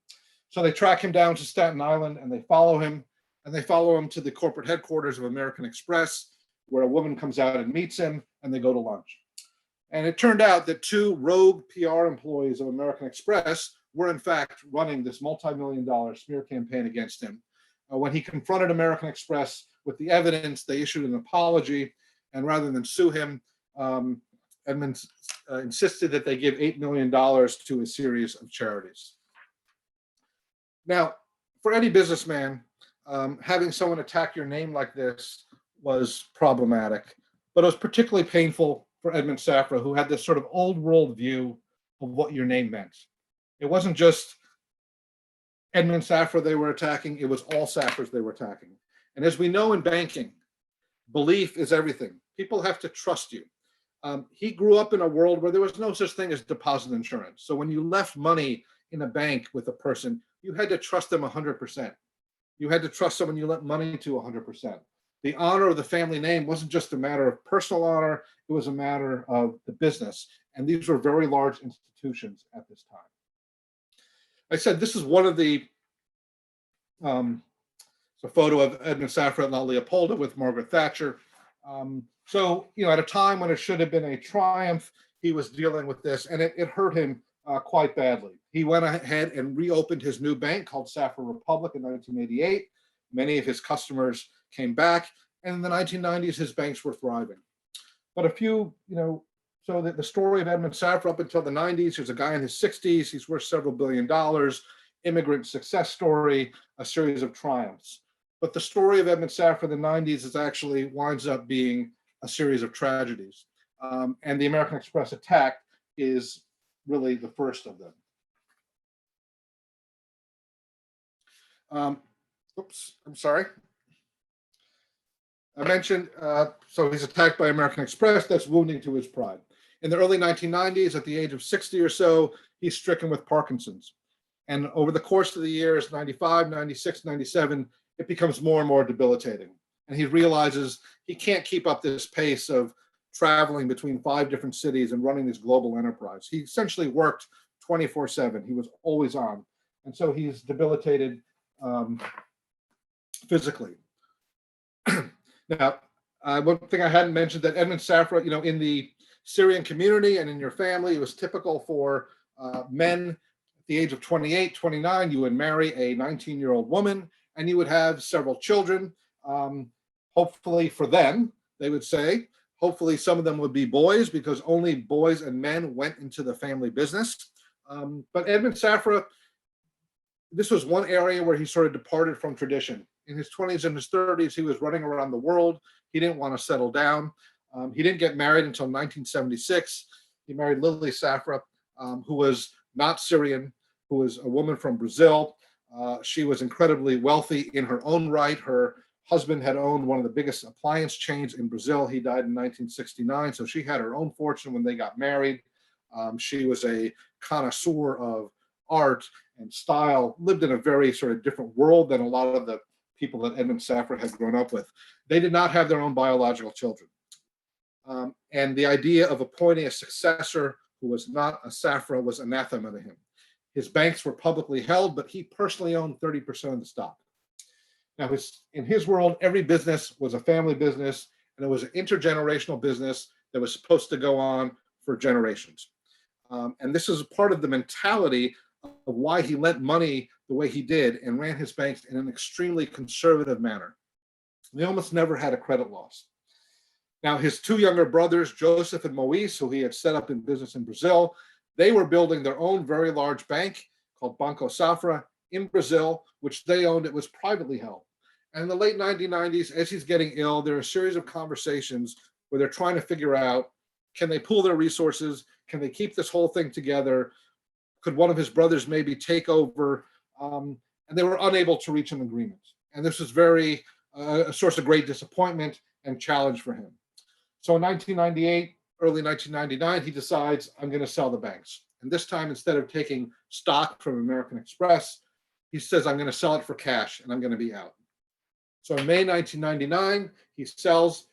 So they track him down to Staten Island, and they follow him, to the corporate headquarters of American Express, where a woman comes out and meets him, and they go to lunch. And it turned out that two rogue PR employees of American Express were in fact running this multi-million-dollar smear campaign against him. When he confronted American Express with the evidence, they issued an apology, and rather than sue him, Edmond insisted that they give $8 million to a series of charities. Now, for any businessman, having someone attack your name like this was problematic, but it was particularly painful for Edmond Safra, who had this sort of old world view of what your name meant. It wasn't just Edmond Safra they were attacking, it was all Safras they were attacking. And as we know in banking, belief is everything. People have to trust you. He grew up in a world where there was no such thing as deposit insurance. So when you left money in a bank with a person, you had to trust them 100%. You had to trust someone you lent money to 100%. The honor of the family name wasn't just a matter of personal honor, it was a matter of the business. And these were very large institutions at this time. I said this is one of the, it's a photo of Edmond Safra at La Leopolda with Margaret Thatcher. So, at a time when it should have been a triumph, he was dealing with this, and it hurt him quite badly. He went ahead and reopened his new bank called Safra Republic in 1988. Many of his customers came back, and in the 1990s, his banks were thriving. But so that the story of Edmond Safra up until the 90s, he's a guy in his 60s, he's worth several $billion, immigrant success story, a series of triumphs. But the story of Edmond Safra in the 90s is actually winds up being a series of tragedies. And the American Express attack is really the first of them. I'm sorry. I mentioned, so he's attacked by American Express, that's wounding to his pride. In the early 1990s, at the age of 60 or so, he's stricken with Parkinson's. And over the course of the years, 95, 96, 97, it becomes more and more debilitating. And he realizes he can't keep up this pace of traveling between 5 different cities and running this global enterprise. He essentially worked 24/7. He was always on. And so he's debilitated physically. Now, one thing I hadn't mentioned, that Edmond Safra, in the Syrian community and in your family, it was typical for men at the age of 28, 29, you would marry a 19-year-old woman and you would have several children. Hopefully for them, they would say, hopefully some of them would be boys, because only boys and men went into the family business. But Edmond Safra, this was one area where he sort of departed from tradition. In his 20s and his 30s, he was running around the world. He didn't want to settle down. He didn't get married until 1976. He married Lily Safra, who was not Syrian, who was a woman from Brazil. She was incredibly wealthy in her own right. Her husband had owned one of the biggest appliance chains in Brazil. He died in 1969, so she had her own fortune when they got married. She was a connoisseur of art and style, lived in a very sort of different world than a lot of the people that Edmond Safra had grown up with. They did not have their own biological children. And the idea of appointing a successor who was not a Safra was anathema to him. His banks were publicly held, but he personally owned 30% of the stock. Now, in his world, every business was a family business, and it was an intergenerational business that was supposed to go on for generations. And this is part of the mentality of why he lent money the way he did and ran his banks in an extremely conservative manner. They almost never had a credit loss. Now, his 2 younger brothers, Joseph and Moise, who he had set up in business in Brazil, they were building their own very large bank called Banco Safra in Brazil, which they owned. It was privately held. And in the late 1990s, as he's getting ill, there are a series of conversations where they're trying to figure out, can they pool their resources? Can they keep this whole thing together? Could one of his brothers maybe take over? And they were unable to reach an agreement. And this was a source of great disappointment and challenge for him. So in 1998, early 1999, he decides, I'm going to sell the banks. And this time, instead of taking stock from American Express, he says, I'm going to sell it for cash and I'm going to be out. So in May 1999, he sells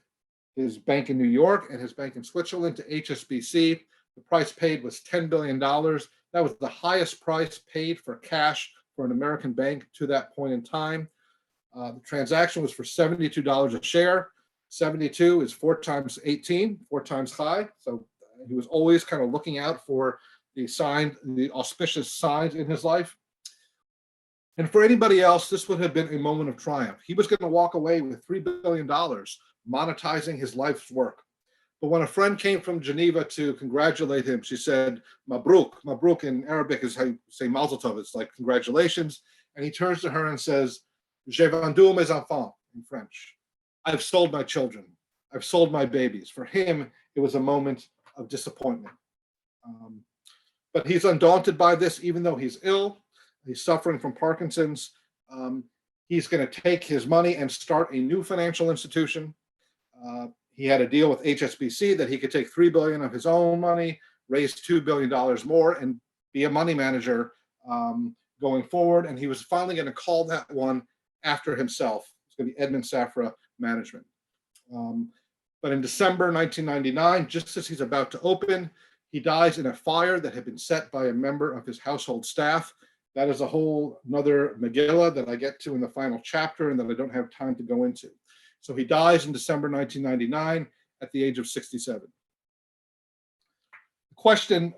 his bank in New York and his bank in Switzerland to HSBC. The price paid was $10 billion. That was the highest price paid for cash for an American bank to that point in time. The transaction was for $72 a share. 72 is 4 times 18, 4 times high. So he was always kind of looking out for the auspicious signs in his life. And for anybody else, this would have been a moment of triumph. He was going to walk away with $3 billion, monetizing his life's work. But when a friend came from Geneva to congratulate him, she said, Mabruk. Mabruk in Arabic is how you say Mazel Tov. It's like congratulations. And he turns to her and says, J'ai vendu mes enfants in French. I've sold my children. I've sold my babies. For him, it was a moment of disappointment. But he's undaunted by this, even though he's ill. He's suffering from Parkinson's. He's going to take his money and start a new financial institution. He had a deal with HSBC that he could take $3 billion of his own money, raise $2 billion more, and be a money manager going forward. And he was finally going to call that one after himself. It's going to be Edmond Safra Management. But in December 1999, just as he's about to open, he dies in a fire that had been set by a member of his household staff. That is a whole another Megillah that I get to in the final chapter and that I don't have time to go into. So he dies in December 1999 at the age of 67. The question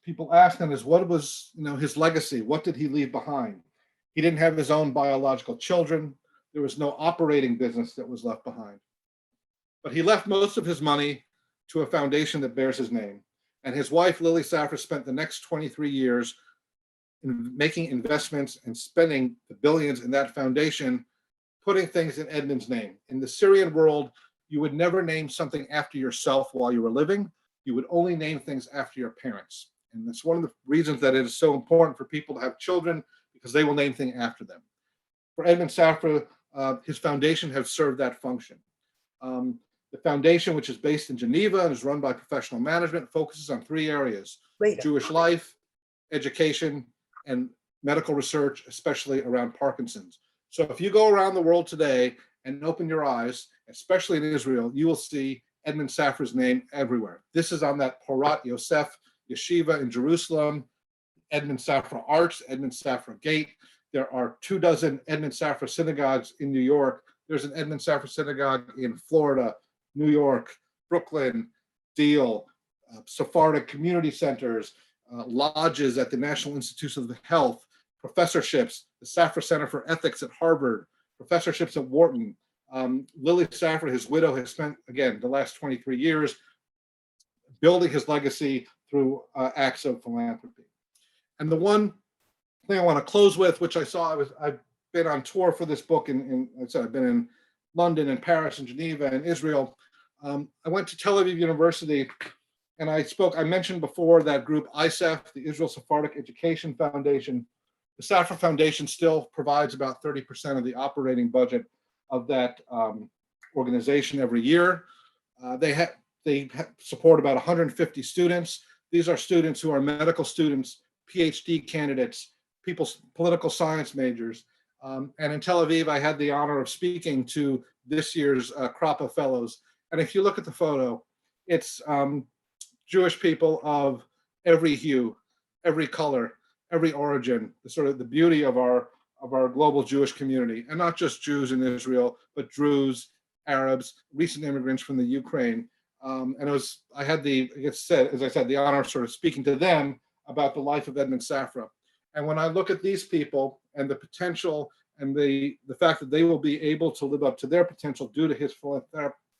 people ask him is, what was his legacy? What did he leave behind? He didn't have his own biological children. There was no operating business that was left behind. But he left most of his money to a foundation that bears his name. And his wife, Lily Safra, spent the next 23 years in making investments and spending the billions in that foundation, putting things in Edmond's name. In the Syrian world, you would never name something after yourself while you were living. You would only name things after your parents. And that's one of the reasons that it is so important for people to have children, because they will name things after them. For Edmond Safra, his foundation has served that function. The foundation, which is based in Geneva and is run by professional management, focuses on three areas: Wait, Jewish life, education, and medical research, especially around Parkinson's. So if you go around the world today and open your eyes, especially in Israel, you will see Edmond Safra's name everywhere. This is on that Porat Yosef Yeshiva in Jerusalem, Edmond Safra Arch, Edmond Safra Gate. There are 24 Edmond Safra synagogues in New York. There's an Edmond Safra synagogue in Florida, New York, Brooklyn, Deal, Sephardic community centers, lodges at the National Institutes of Health, professorships, the Safra Center for Ethics at Harvard, professorships at Wharton. Lily Safra, his widow, has spent, again, the last 23 years building his legacy through acts of philanthropy. And the one thing I want to close with, which I've been on tour for this book, I've been in London and Paris and Geneva and Israel. I went to Tel Aviv University and I mentioned before that group ISEF, the Israel Sephardic Education Foundation. The Safra Foundation still provides about 30% of the operating budget of that organization every year. They support about 150 students. These are students who are medical students, PhD candidates, political science majors. And in Tel Aviv, I had the honor of speaking to this year's crop of fellows. And if you look at the photo, it's Jewish people of every hue, every color, every origin, the beauty of our global Jewish community, and not just Jews in Israel, but Druze, Arabs, recent immigrants from the Ukraine. And I had the honor of sort of speaking to them about the life of Edmond Safra. And when I look at these people and the potential and the fact that they will be able to live up to their potential due to his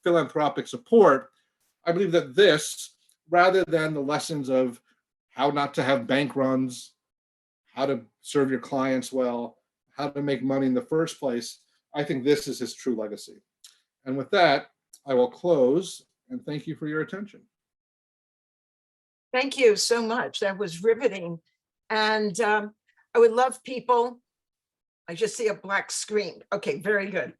philanthropic support, I believe that this, rather than the lessons of how not to have bank runs, how to serve your clients well, how to make money in the first place, I think this is his true legacy. And with that, I will close and thank you for your attention. thank you so much. That was riveting. And I would love people, I just see a black screen. Okay, very good.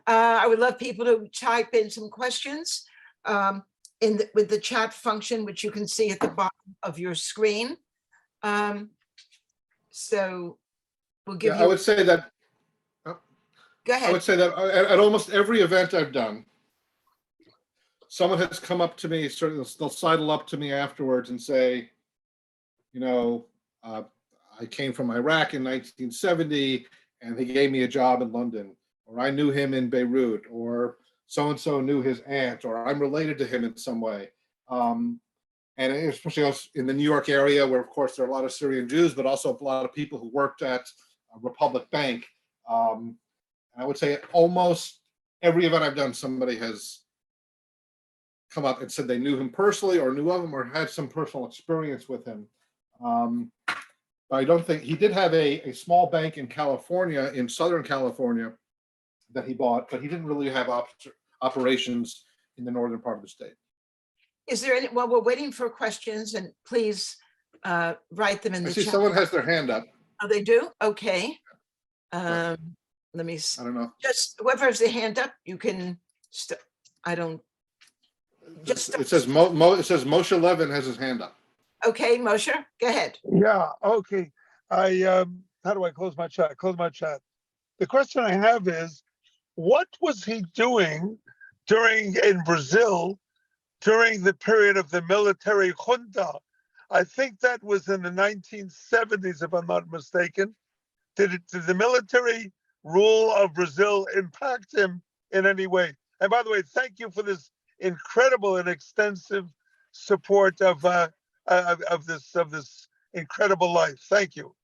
I would love people to type in some questions with the chat function, which you can see at the bottom of your screen. So we'll give you. I would say that. Go ahead. I would say that at almost every event I've done, someone has come up to me, they'll sidle up to me afterwards and say, I came from Iraq in 1970 and he gave me a job in London, or I knew him in Beirut, or so-and-so knew his aunt, or I'm related to him in some way. And especially in the New York area, where of course there are a lot of Syrian Jews, but also a lot of people who worked at Republic Bank. And I would say at almost every event I've done, somebody has come up and said they knew him personally or knew of him or had some personal experience with him. But I don't think he did have a small bank in California, in Southern California, that he bought, but he didn't really have operations in the northern part of the state. Is there any, well, we're waiting for questions, and please write them in the I see chat. someone has their hand up. Oh, they do? Okay. Let me, I don't know. just whoever has their hand up, you can, I don't, just, It says Moshe Levin has his hand up. okay, Moshe, go ahead. Yeah, okay. How do I close my chat? Close my chat. The question I have is, what was he doing in Brazil during the period of the military junta? I think that was in the 1970s, if I'm not mistaken. Did the military rule of Brazil impact him in any way? And by the way, thank you for this incredible and extensive support of this incredible life. Thank you.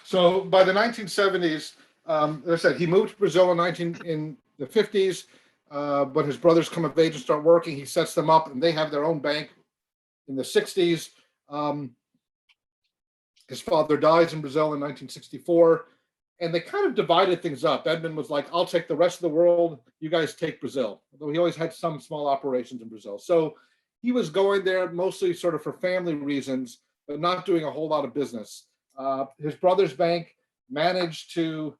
So by the 1970s, as I said, he moved to Brazil in the 50s. But his brothers come of age and start working. He sets them up, and they have their own bank in the 60s. His father dies in Brazil in 1964, and they kind of divided things up. Edmond was like, I'll take the rest of the world. You guys take Brazil. Although he always had some small operations in Brazil. So he was going there mostly sort of for family reasons, but not doing a whole lot of business. His brother's bank managed to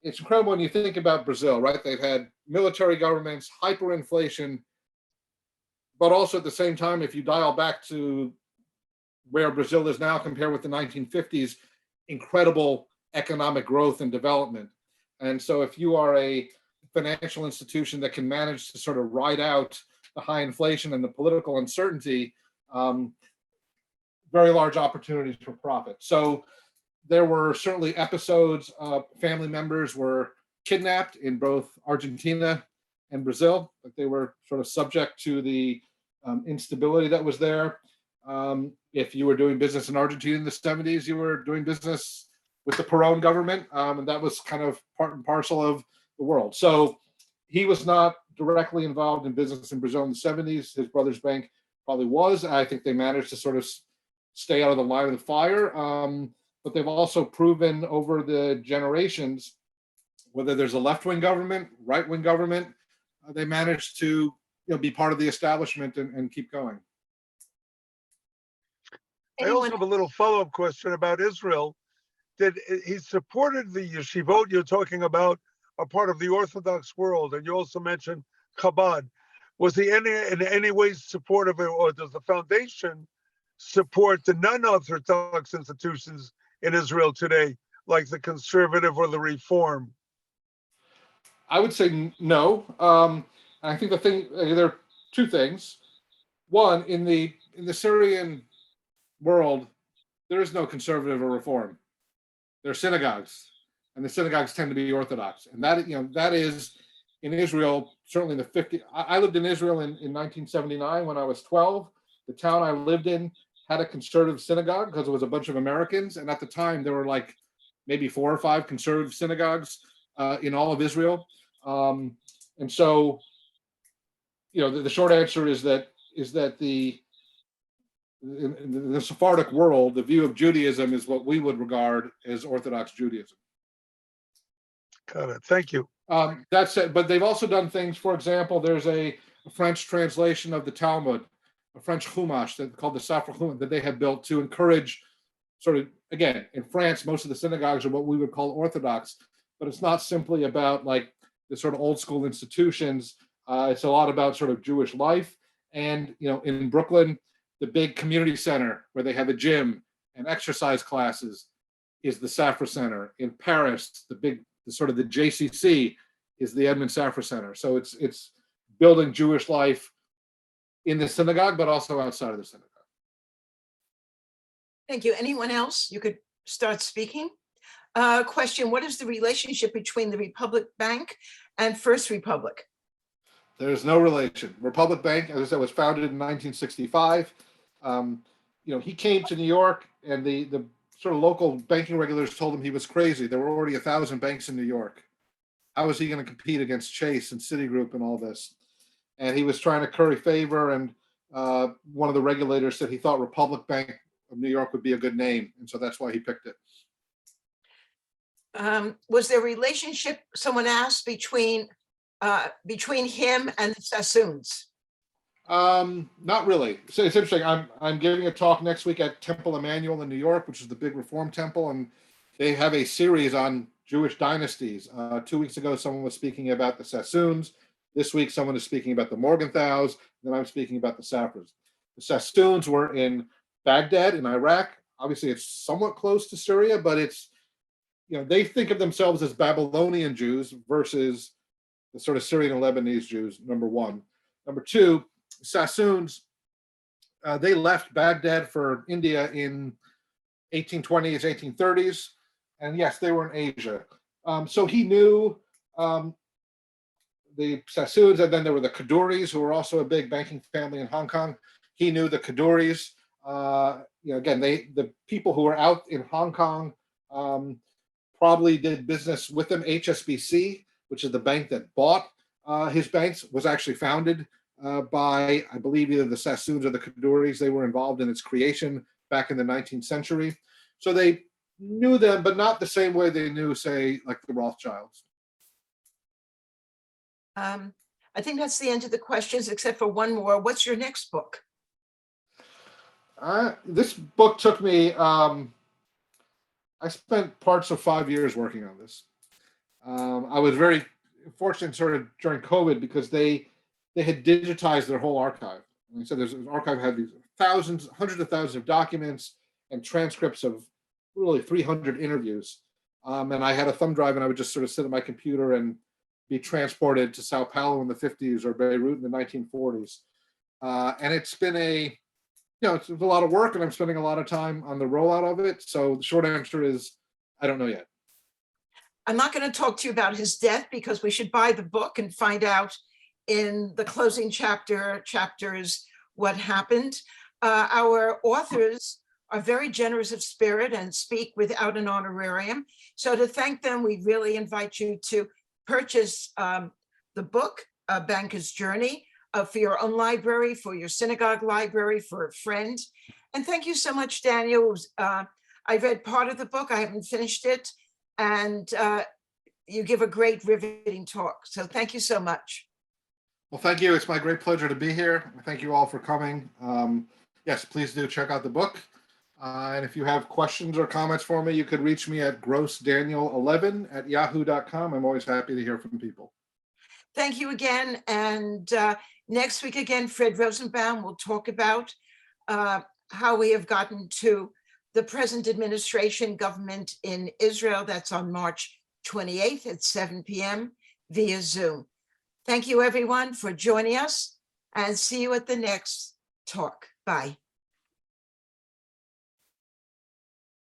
it's incredible when you think about Brazil, right? They've had military governments, hyperinflation, but also at the same time, if you dial back to where Brazil is now compared with the 1950s, incredible economic growth and development. And so if you are a financial institution that can manage to sort of ride out the high inflation and the political uncertainty, very large opportunities for profit. So there were certainly episodes of family members were kidnapped in both Argentina and Brazil, but they were sort of subject to the instability that was there. If you were doing business in Argentina in the 70s, you were doing business with the Perón government, and that was kind of part and parcel of the world. So he was not directly involved in business in Brazil in the 70s. His brother's bank probably was. I think they managed to sort of stay out of the line of the fire. But they've also proven over the generations, whether there's a left-wing government, right-wing government, they managed to be part of the establishment and keep going. I also have a little follow-up question about Israel. Did he supported the yeshivot you're talking about are part of the Orthodox world, and you also mentioned Chabad. Was he in any way supportive, or does the foundation support the non-Orthodox institutions in Israel today, like the conservative or the reform? I would say no. I think there are two things. One, in the Syrian world, there is no conservative or reform. There are synagogues, and the synagogues tend to be Orthodox, and that is in Israel. Certainly in the 50s. I lived in Israel in 1979 when I was 12. The town I lived in had a conservative synagogue because it was a bunch of Americans, and at the time there were like maybe 4 or 5 conservative synagogues in all of Israel. And so, the short answer is that in the Sephardic world, the view of Judaism is what we would regard as Orthodox Judaism. Got it. Thank you. That's it. But they've also done things. For example, there's a French translation of the Talmud, a French Chumash called the Safra Chumash that they have built to encourage sort of, again, in France, most of the synagogues are what we would call Orthodox, but it's not simply about like the sort of old school institutions. It's a lot about sort of Jewish life. And, in Brooklyn, the big community center where they have a gym and exercise classes is the Safra Center. In Paris, the sort of the JCC is the Edmond Safra Center. So it's building Jewish life in the synagogue, but also outside of the synagogue. Thank you. Anyone else? You could start speaking. Question, what is the relationship between the Republic Bank and First Republic? There's no relation. Republic Bank, as I said, was founded in 1965. He came to New York, and the sort of local banking regulators told him he was crazy. There were already 1,000 banks in New York. How was he going to compete against Chase and Citigroup and all this? And he was trying to curry favor, and one of the regulators said he thought Republic Bank of New York would be a good name, and so that's why he picked it. Was there a relationship, someone asked, between him and the Sassoons? Not really. So it's interesting. I'm giving a talk next week at Temple Emmanuel in New York, which is the big Reform temple, and they have a series on Jewish dynasties. 2 weeks ago, someone was speaking about the Sassoons. This week, someone is speaking about the Morgenthau's. Then I'm speaking about the Safras. The Sassoons were in Baghdad in Iraq. Obviously, it's somewhat close to Syria, but it's, they think of themselves as Babylonian Jews versus the sort of Syrian and Lebanese Jews, number one. Number two, Sassoons, they left Baghdad for India in 1820s, 1830s. And yes, they were in Asia. So he knew the Sassoons, and then there were the Kaduris, who were also a big banking family in Hong Kong. He knew the Kaduris. Again, the people who were out in Hong Kong probably did business with them. HSBC, which is the bank that bought his banks, was actually founded by, I believe, either the Sassoons or the Kaduris. They were involved in its creation back in the 19th century. So they knew them, but not the same way they knew, say, like the Rothschilds. I think that's the end of the questions, except for one more. What's your next book? This book took me, I spent parts of 5 years working on this. I was very fortunate sort of during COVID because they had digitized their whole archive. And so there's an archive had these thousands, hundreds of thousands of documents and transcripts of really 300 interviews. And I had a thumb drive and I would just sort of sit at my computer and be transported to Sao Paulo in the 50s or Beirut in the 1940s. And it's been it's a lot of work and I'm spending a lot of time on the rollout of it. So the short answer is, I don't know yet. I'm not going to talk to you about his death because we should buy the book and find out in the closing chapters what happened. Our authors are very generous of spirit and speak without an honorarium. So to thank them, we really invite you to purchase the book, A Banker's Journey, for your own library, for your synagogue library, for a friend. And thank you so much, Daniel. I read part of the book. I haven't finished it. And you give a great riveting talk. So thank you so much. Well, thank you. It's my great pleasure to be here. Thank you all for coming. Yes, please do check out the book. And if you have questions or comments for me, you could reach me at grossdaniel11@yahoo.com. I'm always happy to hear from people. Thank you again. And next week again, Fred Rosenbaum will talk about how we have gotten to the present administration government in Israel. That's on March 28th at 7 p.m. via Zoom. Thank you, everyone, for joining us, and see you at the next talk. Bye.